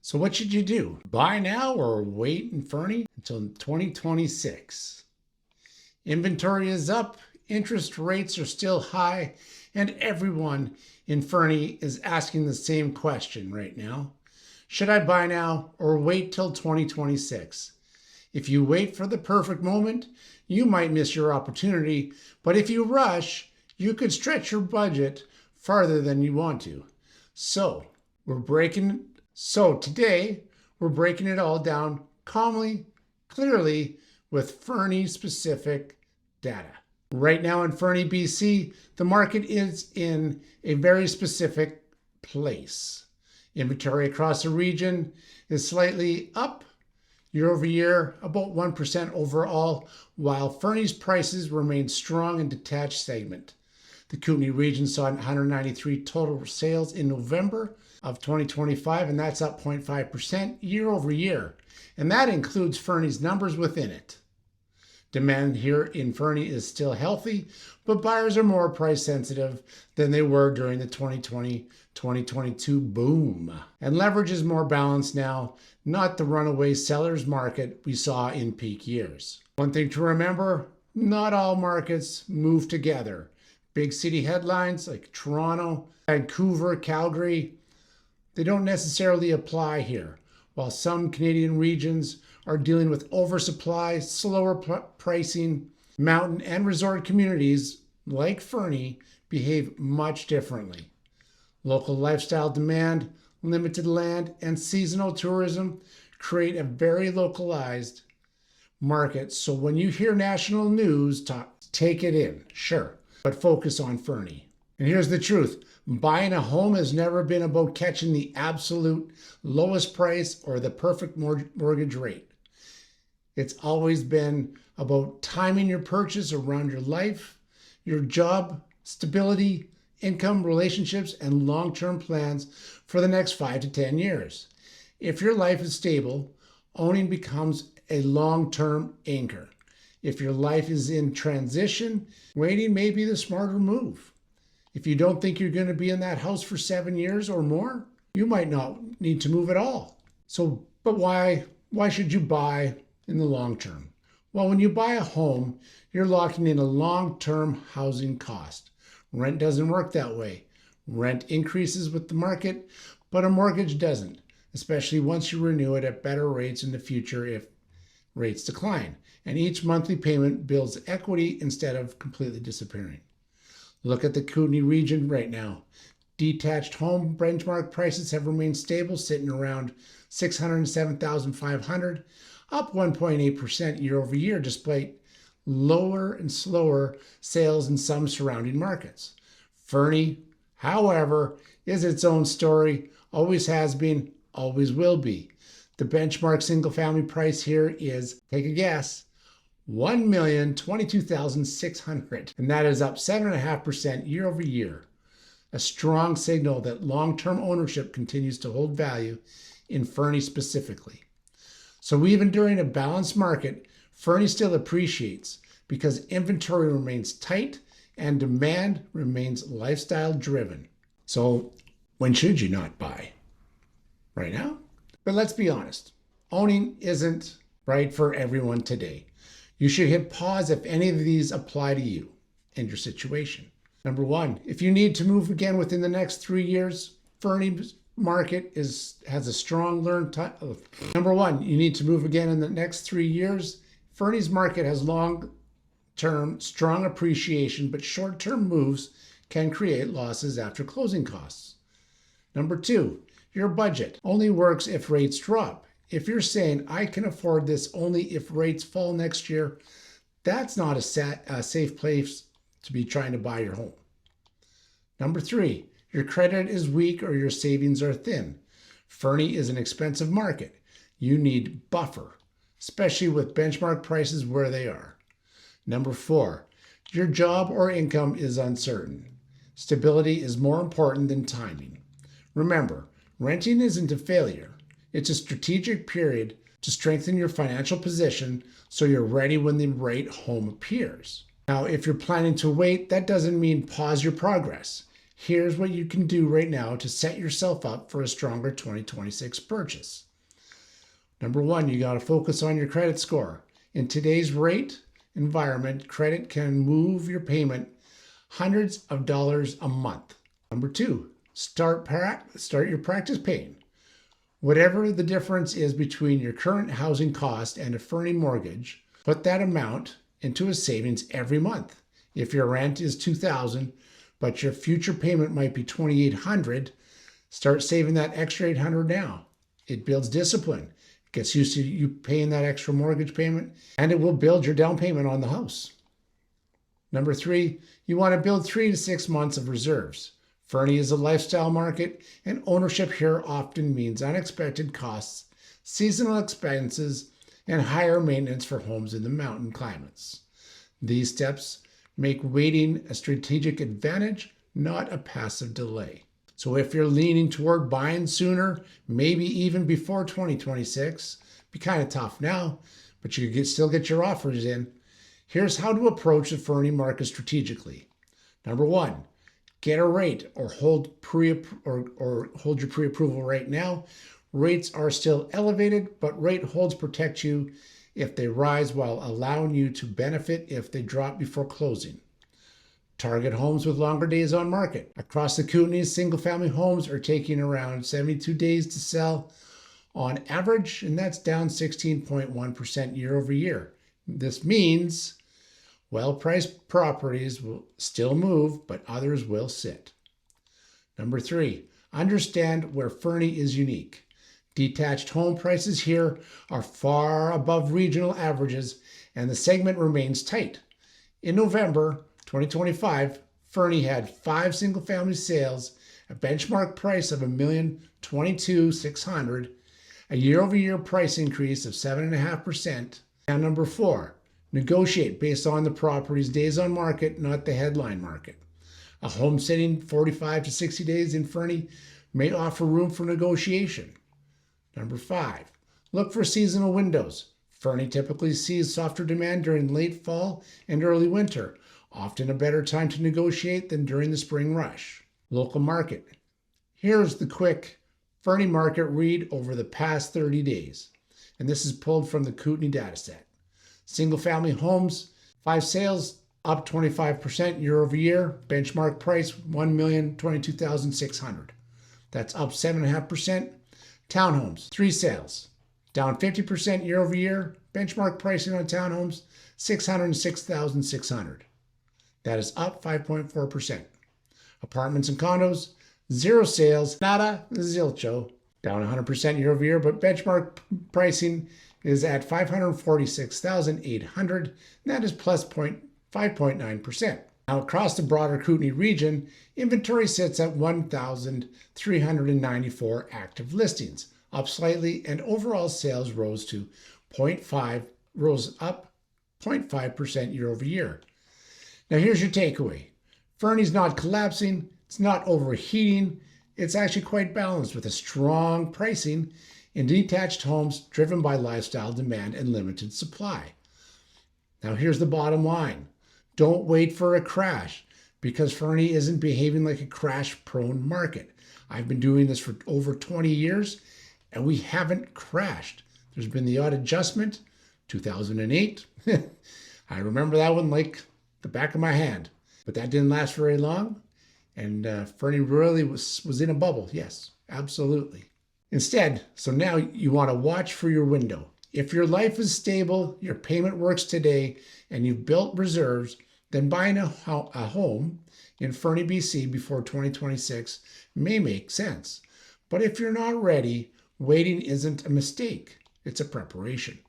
So what should you do? Buy now or wait in Fernie until 2026? Inventory is up, interest rates are still high, and everyone in Fernie is asking the same question right now. Should I buy now or wait till 2026? If you wait for the perfect moment, you might miss your opportunity, but if you rush, you could stretch your budget farther than you want to. So today we're breaking it all down calmly, clearly, with Fernie specific data. Right now in Fernie, BC, the market is in a very specific place. Inventory across the region is slightly up year over year, about 1% overall, while Fernie's prices remain strong in detached segment. The Kootenay region saw 193 total sales in November of 2025, and that's up 0.5% year over year. And that includes Fernie's numbers within it. Demand here in Fernie is still healthy, but buyers are more price sensitive than they were during the 2020-2022 boom. And leverage is more balanced now, not the runaway sellers market we saw in peak years. One thing to remember, not all markets move together. Big city headlines like Toronto, Vancouver, Calgary, they don't necessarily apply here. While some Canadian regions are dealing with oversupply, slower pricing, mountain and resort communities like Fernie behave much differently. Local lifestyle demand, limited land, and seasonal tourism create a very localized market. So when you hear national news talk, take it in, sure, but focus on Fernie. And here's the truth. Buying a home has never been about catching the absolute lowest price or the perfect mortgage rate. It's always been about timing your purchase around your life, your job, stability, income, relationships, and long-term plans for the next 5 to 10 years. If your life is stable, owning becomes a long-term anchor. If your life is in transition, waiting may be the smarter move. If you don't think you're going to be in that house for 7 years or more, you might not need to move at all. But why should you buy in the long term? Well, when you buy a home, you're locking in a long-term housing cost. Rent doesn't work that way. Rent increases with the market, but a mortgage doesn't, especially once you renew it at better rates in the future if rates decline. And each monthly payment builds equity instead of completely disappearing. Look at the Kootenay region right now. Detached home benchmark prices have remained stable, sitting around $607,500, up 1.8% year over year, despite lower and slower sales in some surrounding markets. Fernie, however, is its own story, always has been, always will be. The benchmark single-family price here is, take a guess, $1,022,600, and that is up 7.5% year over year. A strong signal that long-term ownership continues to hold value in Fernie specifically. So even during a balanced market, Fernie still appreciates because inventory remains tight and demand remains lifestyle driven. So when should you not buy? Right now? But let's be honest, owning isn't right for everyone today. You should hit pause if any of these apply to you and your situation. Number one, if you need to move again within the next 3 years, Fernie's market has a strong Number one, you need to move again in the next 3 years. Fernie's market has long-term strong appreciation, but short-term moves can create losses after closing costs. Number two, your budget only works if rates drop. If you're saying, I can afford this only if rates fall next year, that's not a safe place to be trying to buy your home. Number three, your credit is weak or your savings are thin. Fernie is an expensive market. You need buffer, especially with benchmark prices where they are. Number four, your job or income is uncertain. Stability is more important than timing. Remember, renting isn't a failure. It's a strategic period to strengthen your financial position so you're ready when the right home appears. Now, if you're planning to wait, that doesn't mean pause your progress. Here's what you can do right now to set yourself up for a stronger 2026 purchase. Number one, you got to focus on your credit score. In today's rate environment, credit can move your payment hundreds of dollars a month. Number two, start your practice paying. Whatever the difference is between your current housing cost and a Fernie mortgage, put that amount into a savings every month. If your rent is $2,000, but your future payment might be $2,800, start saving that extra $800 now. It builds discipline, gets used to you paying that extra mortgage payment, and it will build your down payment on the house. Number three, you want to build 3 to 6 months of reserves. Fernie is a lifestyle market, and ownership here often means unexpected costs, seasonal expenses, and higher maintenance for homes in the mountain climates. These steps make waiting a strategic advantage, not a passive delay. So if you're leaning toward buying sooner, maybe even before 2026, be kind of tough now, but you can still get your offers in. Here's how to approach the Fernie market strategically. Number one, get a rate or hold your pre-approval right now. Rates are still elevated, but rate holds protect you if they rise while allowing you to benefit if they drop before closing. Target homes with longer days on market. Across the Kootenays, single-family homes are taking around 72 days to sell on average, and that's down 16.1% year over year. This means well-priced properties will still move, but others will sit. Number three, understand where Fernie is unique. Detached home prices here are far above regional averages, and the segment remains tight. In November 2025, Fernie had 5 single-family sales, a benchmark price of $1,022,600, a year-over-year price increase of 7.5%. And number four, negotiate based on the property's days on market, not the headline market. A home sitting 45 to 60 days in Fernie may offer room for negotiation. Number five, look for seasonal windows. Fernie typically sees softer demand during late fall and early winter, often a better time to negotiate than during the spring rush. Local market. Here's the quick Fernie market read over the past 30 days, and this is pulled from the Kootenay dataset. Single-family homes, 5 sales, up 25% year over year. Benchmark price, $1,022,600. That's up 7.5%. Townhomes, 3 sales, down 50% year over year. Benchmark pricing on townhomes, $606,600. That is up 5.4%. Apartments and condos, 0 sales, nada, zilcho, down 100% year over year, but benchmark pricing is at $546,800, and that is plus 5.9%. Now, across the broader Kootenay region, inventory sits at 1,394 active listings, up slightly, and overall sales rose up 0.5% year over year. Now, here's your takeaway. Fernie's not collapsing, it's not overheating, it's actually quite balanced with a strong pricing in detached homes driven by lifestyle demand and limited supply. Now, here's the bottom line. Don't wait for a crash, because Fernie isn't behaving like a crash-prone market. I've been doing this for over 20 years, and we haven't crashed. There's been the odd adjustment, 2008. I remember that one like the back of my hand, but that didn't last very long, and Fernie really was in a bubble. Yes, absolutely. Instead, so now you want to watch for your window. If your life is stable, your payment works today, and you've built reserves, then buying a home in Fernie, BC before 2026 may make sense. But if you're not ready, waiting isn't a mistake. It's a preparation.